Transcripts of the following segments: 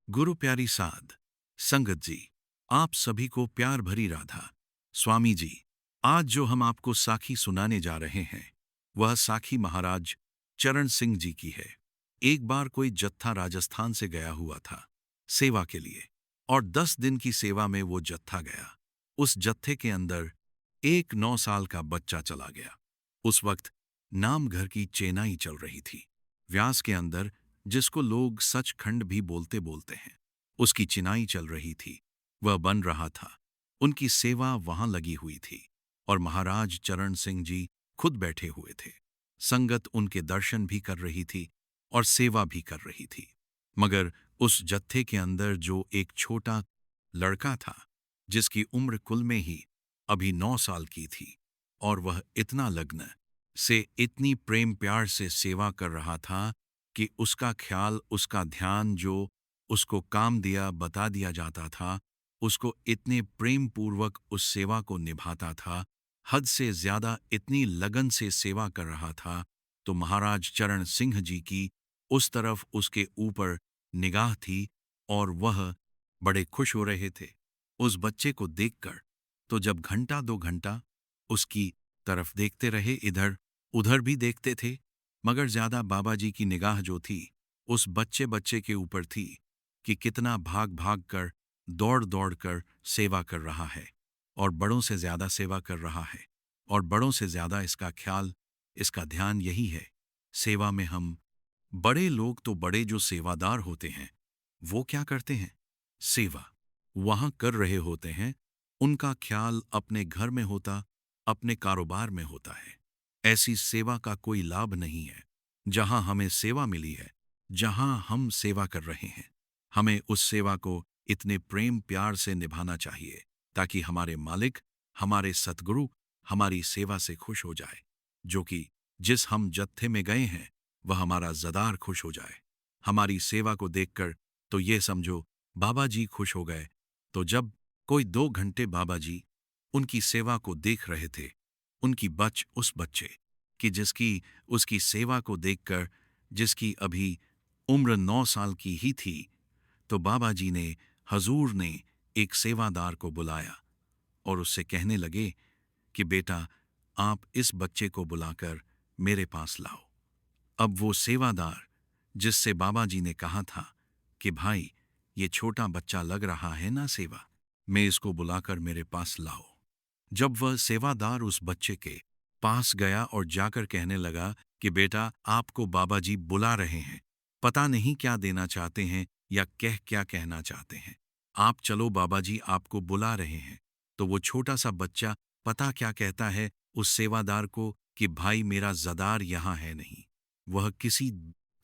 गुरु प्यारी साध संगत जी, आप सभी को प्यार भरी राधा। स्वामी जी, आज जो हम आपको साखी सुनाने जा रहे हैं वह साखी महाराज चरण सिंह जी की है। एक बार कोई जत्था राजस्थान से गया हुआ था सेवा के लिए, और 10 दिन की सेवा में वो जत्था गया। उस जत्थे के अंदर एक 9 साल का बच्चा चला गया। उस वक्त नाम घर की चेनाई चल रही थी। व्यास के अंदर, जिसको लोग सचखंड भी बोलते बोलते हैं, उसकी चिनाई चल रही थी। वह बन रहा था। उनकी सेवा वहां लगी हुई थी और महाराज चरण सिंह जी खुद बैठे हुए थे। संगत उनके दर्शन भी कर रही थी और सेवा भी कर रही थी। मगर उस जत्थे के अंदर जो एक छोटा लड़का था, जिसकी उम्र कुल में ही अभी 9 साल की थी, और वह इतना लग्न से, इतनी प्रेम प्यार से सेवा कर रहा था कि उसका ख्याल, उसका ध्यान जो उसको काम दिया बता दिया जाता था, उसको इतने प्रेम पूर्वक उस सेवा को निभाता था, हद से ज्यादा इतनी लगन से सेवा कर रहा था। तो महाराज चरण सिंह जी की उस तरफ उसके ऊपर निगाह थी और वह बड़े खुश हो रहे थे उस बच्चे को देखकर। तो जब घंटा 2 घंटा उसकी तरफ देखते रहे, इधर उधर भी देखते थे, मगर ज्यादा बाबा जी की निगाह जो थी उस बच्चे बच्चे के ऊपर थी कि कितना भाग भाग कर, दौड़ दौड़ कर सेवा कर रहा है, और बड़ों से ज्यादा सेवा कर रहा है, और बड़ों से ज्यादा इसका ख्याल, इसका ध्यान यही है। सेवा में हम बड़े लोग, तो बड़े जो सेवादार होते हैं वो क्या करते हैं, सेवा वहां कर रहे होते हैं, उनका ख्याल अपने घर में होता, अपने कारोबार में होता है। ऐसी सेवा का कोई लाभ नहीं है। जहां हमें सेवा मिली है, जहां हम सेवा कर रहे हैं, हमें उस सेवा को इतने प्रेम प्यार से निभाना चाहिए ताकि हमारे मालिक, हमारे सतगुरु हमारी सेवा से खुश हो जाए। जो कि जिस हम जत्थे में गए हैं वह हमारा जदार खुश हो जाए हमारी सेवा को देखकर। तो ये समझो बाबा जी खुश हो गए। तो जब कोई 2 घंटे बाबा जी उनकी सेवा को देख रहे थे, उनकी उस बच्चे कि जिसकी, उसकी सेवा को देखकर, जिसकी अभी उम्र 9 साल की ही थी, तो बाबा जी ने, हजूर ने एक सेवादार को बुलाया और उससे कहने लगे कि बेटा, आप इस बच्चे को बुलाकर मेरे पास लाओ। अब वो सेवादार, जिससे बाबा जी ने कहा था कि भाई, ये छोटा बच्चा लग रहा है ना सेवा में, इसको बुलाकर मेरे पास लाओ। जब वह सेवादार उस बच्चे के पास गया और जाकर कहने लगा कि बेटा, आपको बाबा जी बुला रहे हैं, पता नहीं क्या देना चाहते हैं या क्या कहना चाहते हैं, आप चलो, बाबा जी आपको बुला रहे हैं। तो वो छोटा सा बच्चा पता क्या कहता है उस सेवादार को कि भाई, मेरा जदार यहां है नहीं, वह किसी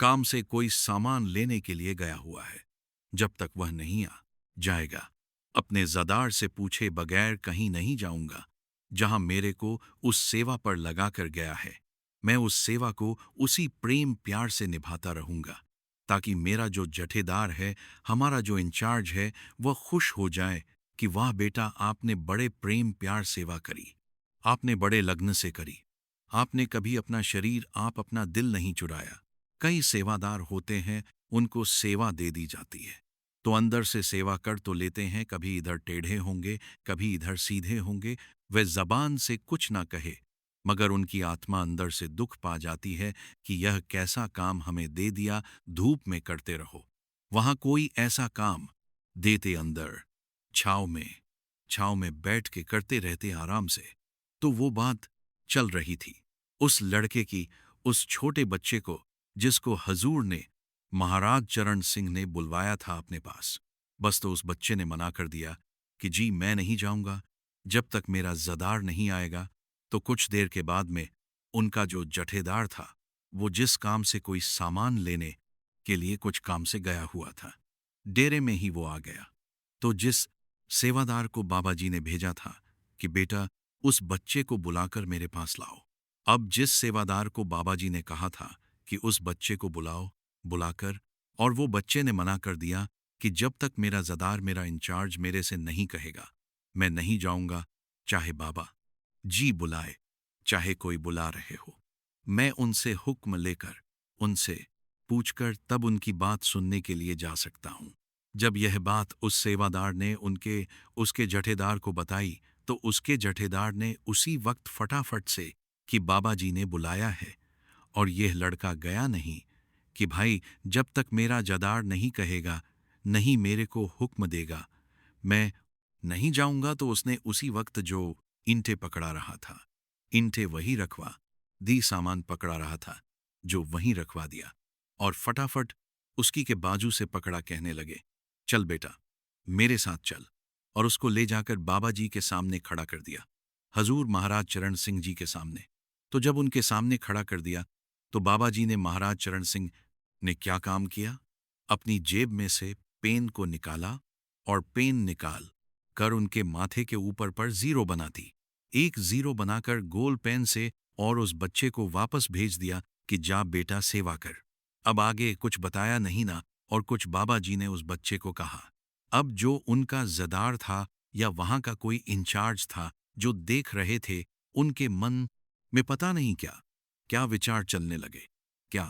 काम से कोई सामान लेने के लिए गया हुआ है। जब तक वह नहीं आ जाएगा, अपने जदार से पूछे बगैर कहीं नहीं जाऊंगा। जहां मेरे को उस सेवा पर लगाकर गया है, मैं उस सेवा को उसी प्रेम प्यार से निभाता रहूंगा, ताकि मेरा जो जठेदार है, हमारा जो इंचार्ज है, वह खुश हो जाए कि वाह बेटा, आपने बड़े प्रेम प्यार सेवा करी, आपने बड़े लग्न से करी, आपने कभी अपना शरीर, आप अपना दिल नहीं चुराया। कई सेवादार होते हैं, उनको सेवा दे दी जाती है तो अंदर से सेवा कर तो लेते हैं, कभी इधर टेढ़े होंगे, कभी इधर सीधे होंगे, वे जबान से कुछ ना कहे, मगर उनकी आत्मा अंदर से दुख पा जाती है कि यह कैसा काम हमें दे दिया, धूप में करते रहो। वहां कोई ऐसा काम देते अंदर छाव में बैठ के करते रहते आराम से। तो वो बात चल रही थी उस लड़के की, उस छोटे बच्चे को, जिसको हजूर ने, महाराज चरण सिंह ने बुलवाया था अपने पास। बस तो उस बच्चे ने मना कर दिया कि जी, मैं नहीं जाऊंगा जब तक मेरा जदार नहीं आएगा। तो कुछ देर के बाद में उनका जो जठेदार था, वो जिस काम से, कोई सामान लेने के लिए कुछ काम से गया हुआ था, डेरे में ही वो आ गया। तो जिस सेवादार को बाबा जी ने भेजा था कि बेटा, उस बच्चे को बुलाकर मेरे पास लाओ, अब जिस सेवादार को बाबा जी ने कहा था कि उस बच्चे को बुलाओ, बुलाकर, और वो बच्चे ने मना कर दिया कि जब तक मेरा जदार, मेरा इंचार्ज मेरे से नहीं कहेगा, मैं नहीं जाऊंगा, चाहे बाबा जी बुलाए, चाहे कोई बुला रहे हो। मैं उनसे हुक्म लेकर, उनसे पूछकर तब उनकी बात सुनने के लिए जा सकता हूं। जब यह बात उस सेवादार ने उसके जठेदार को बताई, तो उसके जठेदार ने उसी वक्त फटाफट से कि बाबा जी ने बुलाया है। और यह लड़का गया नहीं कि भाई, जब तक मेरा जदार नहीं कहेगा, नहीं मेरे को हुक्म देगा, मैं नहीं जाऊंगा। तो उसने उसी वक्त जो ईंटें पकड़ा रहा था, ईंटें वही रखवा दी, सामान पकड़ा रहा था जो वहीं रखवा दिया, और फटाफट उसकी के बाजू से पकड़ा, कहने लगे, चल बेटा, मेरे साथ चल। और उसको ले जाकर बाबा जी के सामने खड़ा कर दिया, हजूर महाराज चरण सिंह जी के सामने। तो जब उनके सामने खड़ा कर दिया, तो बाबा जी ने, महाराज चरण सिंह ने क्या काम किया, अपनी जेब में से पेन को निकाला और पेन निकाल कर उनके माथे के ऊपर पर जीरो बना दी। एक जीरो बनाकर गोल पेन से और उस बच्चे को वापस भेज दिया कि जा बेटा सेवा कर। अब आगे कुछ बताया नहीं ना, और कुछ बाबा जी ने उस बच्चे को कहा। अब जो उनका जदार था या वहां का कोई इंचार्ज था जो देख रहे थे, उनके मन में पता नहीं क्या क्या विचार चलने लगे, क्या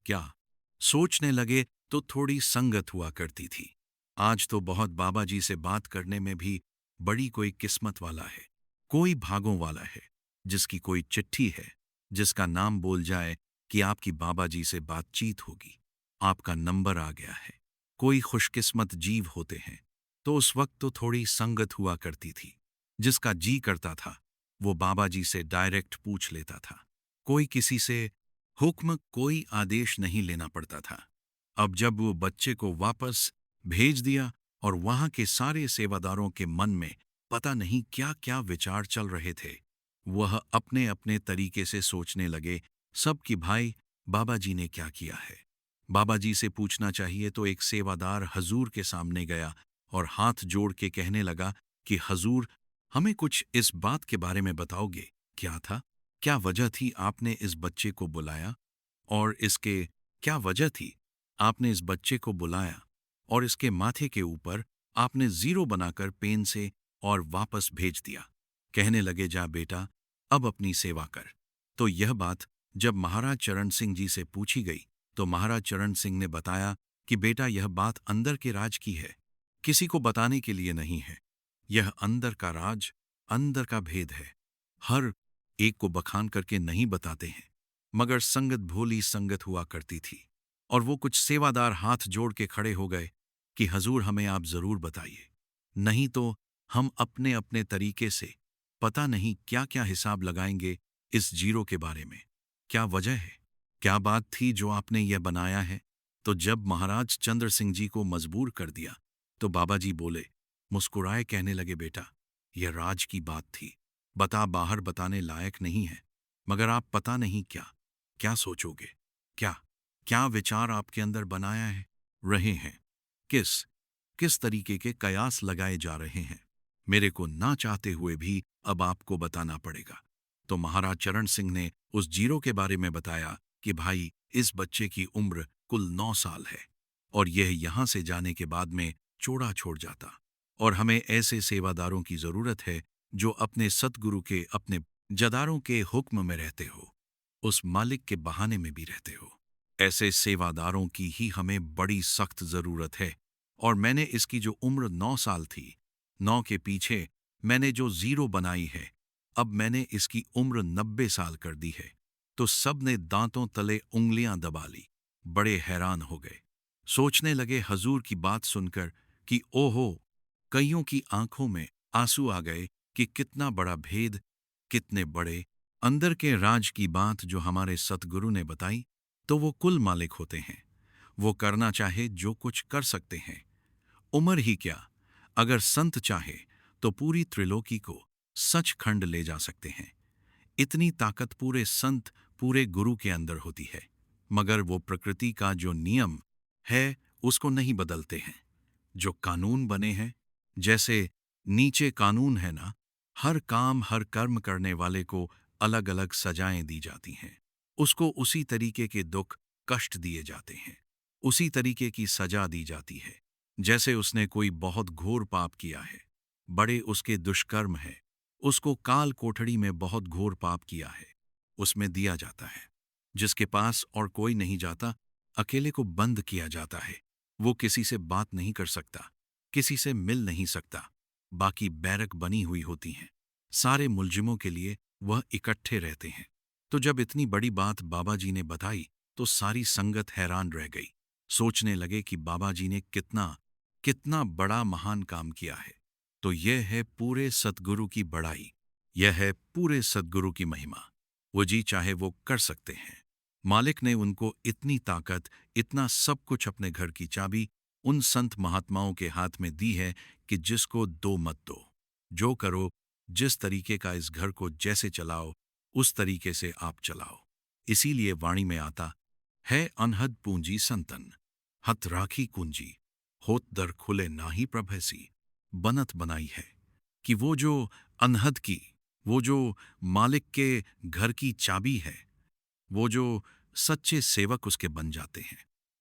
क्या सोचने लगे। तो थोड़ी संगत हुआ करती थी। आज तो बहुत बाबा जी से बात करने में भी बड़ी कोई किस्मत वाला है, कोई भागों वाला है, जिसकी कोई चिट्ठी है, जिसका नाम बोल जाए कि आपकी बाबा जी से बातचीत होगी, आपका नंबर आ गया है। कोई खुशकिस्मत जीव होते हैं। तो उस वक्त तो थोड़ी संगत हुआ करती थी। जिसका जी करता था वो बाबा जी से डायरेक्ट पूछ लेता था। कोई किसी से हुक्म, कोई आदेश नहीं लेना पड़ता था। अब जब वो बच्चे को वापस भेज दिया, और वहां के सारे सेवादारों के मन में पता नहीं क्या क्या विचार चल रहे थे, वह अपने अपने तरीके से सोचने लगे सब कि भाई, बाबा जी ने क्या किया है। बाबा जी से पूछना चाहिए। तो एक सेवादार हजूर के सामने गया और हाथ जोड़ के कहने लगा कि हजूर, हमें कुछ इस बात के बारे में बताओगे, क्या था, क्या वजह थी आपने इस बच्चे को बुलाया, और इसके क्या वजह थी आपने इस बच्चे को बुलाया, और इसके माथे के ऊपर आपने जीरो बनाकर पेन से और वापस भेज दिया। कहने लगे, जा बेटा, अब अपनी सेवा कर। तो यह बात जब महाराज चरण सिंह जी से पूछी गई, तो महाराज चरण सिंह ने बताया कि बेटा, यह बात अंदर के राज की है, किसी को बताने के लिए नहीं है। यह अंदर का राज, अंदर का भेद है। हर एक को बखान करके नहीं बताते हैं। मगर संगत भोली संगत हुआ करती थी, और वो कुछ सेवादार हाथ जोड़ के खड़े हो गए कि हजूर, हमें आप जरूर बताइए, नहीं तो हम अपने अपने तरीके से पता नहीं क्या क्या हिसाब लगाएंगे इस जीरो के बारे में। क्या वजह है, क्या बात थी जो आपने यह बनाया है। तो जब महाराज चंद्र सिंह जी को मजबूर कर दिया, तो बाबा जी बोले, मुस्कुराए, कहने लगे, बेटा, यह राज की बात थी, बता बाहर बताने लायक नहीं है। मगर आप पता नहीं क्या क्या सोचोगे, क्या क्या विचार आपके अंदर बनाया है रहे हैं, किस किस तरीके के कयास लगाए जा रहे हैं, मेरे को ना चाहते हुए भी अब आपको बताना पड़ेगा। तो महाराज चरण सिंह ने उस जीरो के बारे में बताया कि भाई, इस बच्चे की उम्र कुल 9 साल है, और यह यहां से जाने के बाद में चोड़ा छोड़ जाता, और हमें ऐसे सेवादारों की जरूरत है जो अपने सतगुरु के, अपने जदारों के हुक्म में रहते हो, उस मालिक के बहाने में भी रहते हो। ऐसे सेवादारों की ही हमें बड़ी सख्त जरूरत है। और मैंने इसकी जो उम्र 9 साल थी, 9 के पीछे मैंने जो जीरो बनाई है, अब मैंने इसकी उम्र 90 साल कर दी है। तो सब ने दांतों तले उंगलियां दबा ली, बड़े हैरान हो गए। सोचने लगे हजूर की बात सुनकर कि ओहो, कईयों की आंखों में आंसू आ गए कि कितना बड़ा भेद, कितने बड़े अंदर के राज की बात जो हमारे सतगुरु ने बताई। तो वो कुल मालिक होते हैं, वो करना चाहे जो कुछ कर सकते हैं। उम्र ही क्या, अगर संत चाहे तो पूरी त्रिलोकी को सचखंड ले जा सकते हैं। इतनी ताकत पूरे संत, पूरे गुरु के अंदर होती है। मगर वो प्रकृति का जो नियम है उसको नहीं बदलते हैं। जो कानून बने हैं, जैसे नीचे कानून है ना, हर काम हर कर्म करने वाले को अलग अलग सजाएं दी जाती हैं। उसको उसी तरीके के दुख कष्ट दिए जाते हैं, उसी तरीके की सजा दी जाती है। जैसे उसने कोई बहुत घोर पाप किया है, बड़े उसके दुष्कर्म है, उसको काल कोठड़ी में बहुत घोर पाप किया है, उसमें दिया जाता है। जिसके पास और कोई नहीं जाता, अकेले को बंद किया जाता है, वो किसी से बात नहीं कर सकता, किसी से मिल नहीं सकता, बाकी बैरक बनी हुई होती हैं। सारे मुलजिमों के लिए वह इकट्ठे रहते हैं। तो जब इतनी बड़ी बात बाबा जी ने बताई तो सारी संगत हैरान रह गई। सोचने लगे कि बाबा जी ने कितना कितना बड़ा महान काम किया है। तो यह है पूरे सद्गुरु की बड़ाई, यह है पूरे सद्गुरु की महिमा। वो जी चाहे वो कर सकते हैं। मालिक ने उनको इतनी ताकत, इतना सब कुछ, अपने घर की चाबी उन संत महात्माओं के हाथ में दी है कि जिसको दो मत दो, जो करो, जिस तरीके का इस घर को जैसे चलाओ उस तरीके से आप चलाओ। इसीलिए वाणी में आता है, अनहद पूंजी संतन हथ राखी कुंजी, होत दर खुले नाही प्रभैसी। बनत बनाई है कि वो जो अनहद की, वो जो मालिक के घर की चाबी है, वो जो सच्चे सेवक उसके बन जाते हैं,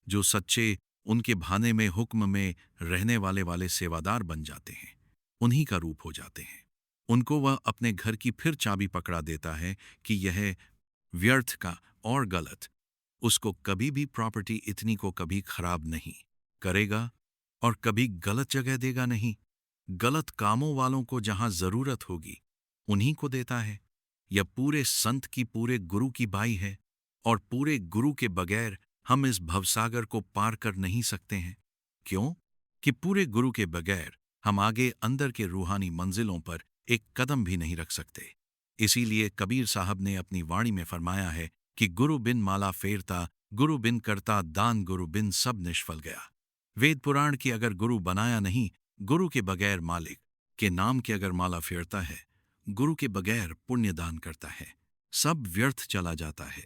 जो सच्चे उनके भाने में हुक्म में रहने वाले सेवादार बन जाते हैं, उन्हीं का रूप हो जाते हैं। उनको वह अपने घर की फिर चाबी पकड़ा देता है कि यह व्यर्थ का और गलत, उसको कभी भी प्रॉपर्टी इतनी को कभी खराब नहीं करेगा और कभी गलत जगह देगा नहीं। गलत कामों वालों को जहां जरूरत होगी उन्हीं को देता है। यह पूरे संत की, पूरे गुरु की बाई है और पूरे गुरु के बगैर हम इस भवसागर को पार कर नहीं सकते हैं। क्यों? कि पूरे गुरु के बगैर हम आगे अंदर के रूहानी मंजिलों पर एक कदम भी नहीं रख सकते। इसीलिए कबीर साहब ने अपनी वाणी में फरमाया है कि गुरु बिन माला फेरता, गुरु बिन करता दान, गुरु बिन सब निष्फल गया। वेद पुराण की अगर गुरु बनाया नहीं, गुरु के बगैर मालिक के नाम के अगर माला फेरता है, गुरु के बगैर पुण्य दान करता है, सब व्यर्थ चला जाता है।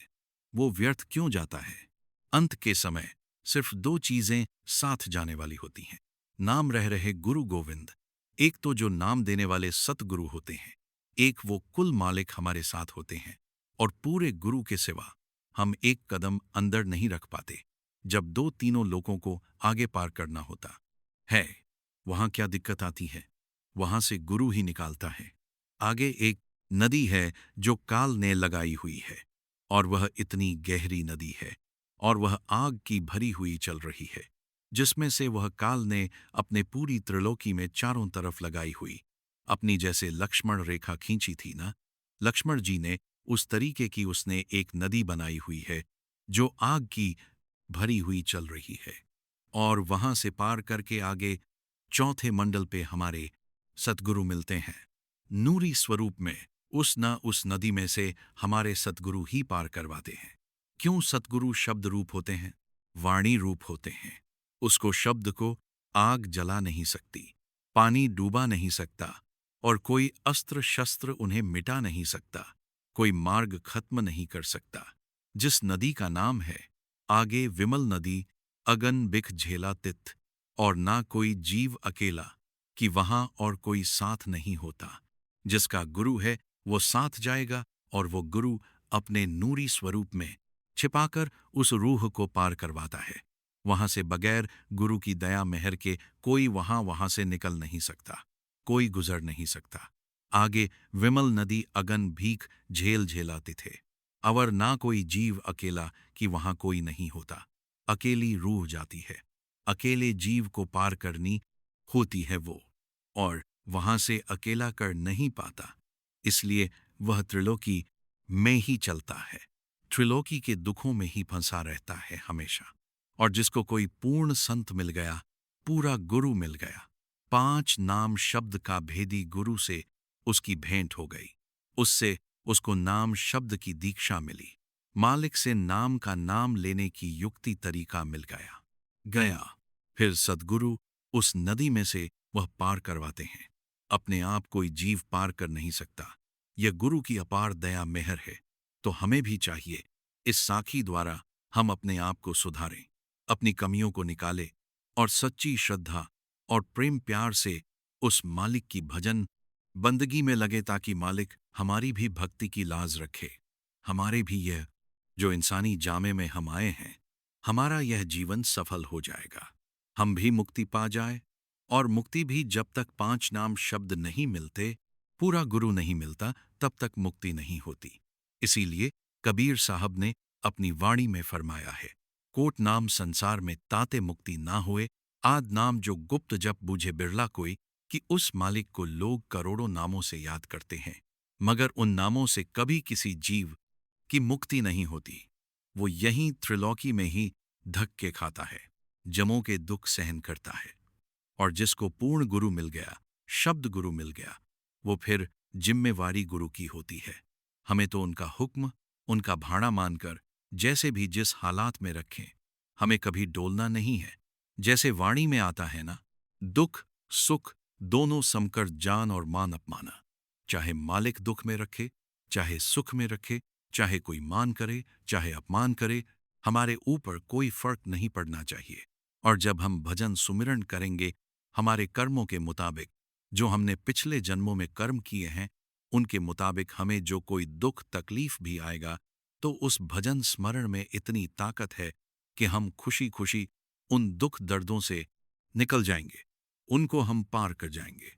वो व्यर्थ क्यों जाता है? अंत के समय सिर्फ दो चीजें साथ जाने वाली होती हैं। नाम रह रहे गुरु गोविंद, एक तो जो नाम देने वाले सतगुरु होते हैं, एक वो कुल मालिक हमारे साथ होते हैं। और पूरे गुरु के सिवा हम एक कदम अंदर नहीं रख पाते। जब दो तीनों लोगों को आगे पार करना होता है, वहां क्या दिक्कत आती है? वहां से गुरु ही निकालता है। आगे एक नदी है जो काल ने लगाई हुई है, और वह इतनी गहरी नदी है और वह आग की भरी हुई चल रही है, जिसमें से वह काल ने अपने पूरी त्रिलोकी में चारों तरफ लगाई हुई अपनी, जैसे लक्ष्मण रेखा खींची थी ना, लक्ष्मण जी ने उस तरीके की उसने एक नदी बनाई हुई है जो आग की भरी हुई चल रही है। और वहां से पार करके आगे चौथे मंडल पे हमारे सतगुरु मिलते हैं नूरी स्वरूप में। उस नदी में से हमारे सतगुरु ही पार करवाते हैं। क्यों? सतगुरु शब्द रूप होते हैं, वाणी रूप होते हैं। उसको शब्द को आग जला नहीं सकती, पानी डूबा नहीं सकता, और कोई अस्त्र शस्त्र उन्हें मिटा नहीं सकता, कोई मार्ग खत्म नहीं कर सकता। जिस नदी का नाम है, आगे विमल नदी अगन बिख झेला तित, और ना कोई जीव अकेला, कि वहां और कोई साथ नहीं होता। जिसका गुरु है वो साथ जाएगा, और वो गुरु अपने नूरी स्वरूप में छिपाकर उस रूह को पार करवाता है। वहां से बगैर गुरु की दया मेहर के कोई वहां से निकल नहीं सकता, कोई गुजर नहीं सकता। आगे विमल नदी अगन भीख झेल झेलाते थे, अवर ना कोई जीव अकेला, कि वहां कोई नहीं होता। अकेली रूह जाती है, अकेले जीव को पार करनी होती है वो, और वहां से अकेला कर नहीं पाता। इसलिए वह त्रिलोकी में ही चलता है, त्रिलोकी के दुखों में ही फंसा रहता है हमेशा। और जिसको कोई पूर्ण संत मिल गया, पूरा गुरु मिल गया, 5 नाम शब्द का भेदी गुरु से उसकी भेंट हो गई, उससे उसको नाम शब्द की दीक्षा मिली, मालिक से नाम का नाम लेने की युक्ति तरीका मिल गया। फिर सद्गुरु उस नदी में से वह पार करवाते हैं। अपने आप कोई जीव पार कर नहीं सकता। यह गुरु की अपार दया मेहर है। तो हमें भी चाहिए इस साखी द्वारा हम अपने आप को सुधारें, अपनी कमियों को निकालें, और सच्ची श्रद्धा और प्रेम प्यार से उस मालिक की भजन बंदगी में लगे, ताकि मालिक हमारी भी भक्ति की लाज रखे। हमारे भी यह जो इंसानी जामे में हम आए हैं, हमारा यह जीवन सफल हो जाएगा। हम भी मुक्ति पा जाए, और मुक्ति भी जब तक 5 नाम शब्द नहीं मिलते, पूरा गुरु नहीं मिलता, तब तक मुक्ति नहीं होती। इसीलिए कबीर साहब ने अपनी वाणी में फरमाया है, कोट नाम संसार में ताते मुक्ति ना हुए, आद नाम जो गुप्त जप बूझे बिरला कोई, कि उस मालिक को लोग करोड़ों नामों से याद करते हैं, मगर उन नामों से कभी किसी जीव की मुक्ति नहीं होती। वो यहीं त्रिलोकी में ही धक्के खाता है, जमों के दुख सहन करता है। और जिसको पूर्ण गुरु मिल गया, शब्द गुरु मिल गया, वो फिर जिम्मेवारी गुरु की होती है। हमें तो उनका हुक्म, उनका भाड़ा मानकर जैसे भी जिस हालात में रखें, हमें कभी डोलना नहीं है। जैसे वाणी में आता है ना, दुख सुख दोनों समकर जान और मान अपमाना। चाहे मालिक दुख में रखे, चाहे सुख में रखे, चाहे कोई मान करे, चाहे अपमान करे, हमारे ऊपर कोई फर्क नहीं पड़ना चाहिए। और जब हम भजन सुमिरन करेंगे हमारे कर्मों के मुताबिक, जो हमने पिछले जन्मों में कर्म किए हैं, उनके मुताबिक हमें जो कोई दुख तकलीफ भी आएगा, तो उस भजन स्मरण में इतनी ताकत है कि हम खुशी खुशी उन दुख दर्दों से निकल जाएंगे, उनको हम पार कर जाएंगे,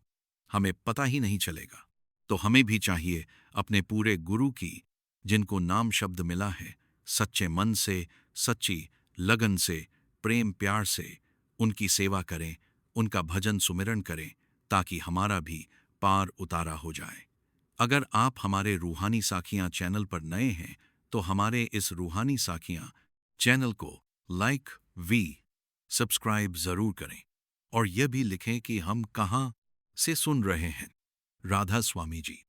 हमें पता ही नहीं चलेगा। तो हमें भी चाहिए अपने पूरे गुरु की, जिनको नाम शब्द मिला है, सच्चे मन से, सच्ची लगन से, प्रेम प्यार से उनकी सेवा करें, उनका भजन सुमिरन करें, ताकि हमारा भी पार उतारा हो जाए। अगर आप हमारे रूहानी साखियां चैनल पर नए हैं, तो हमारे इस रूहानी साखियां चैनल को लाइक वी सब्सक्राइब जरूर करें, और यह भी लिखें कि हम कहां से सुन रहे हैं। राधा स्वामी जी।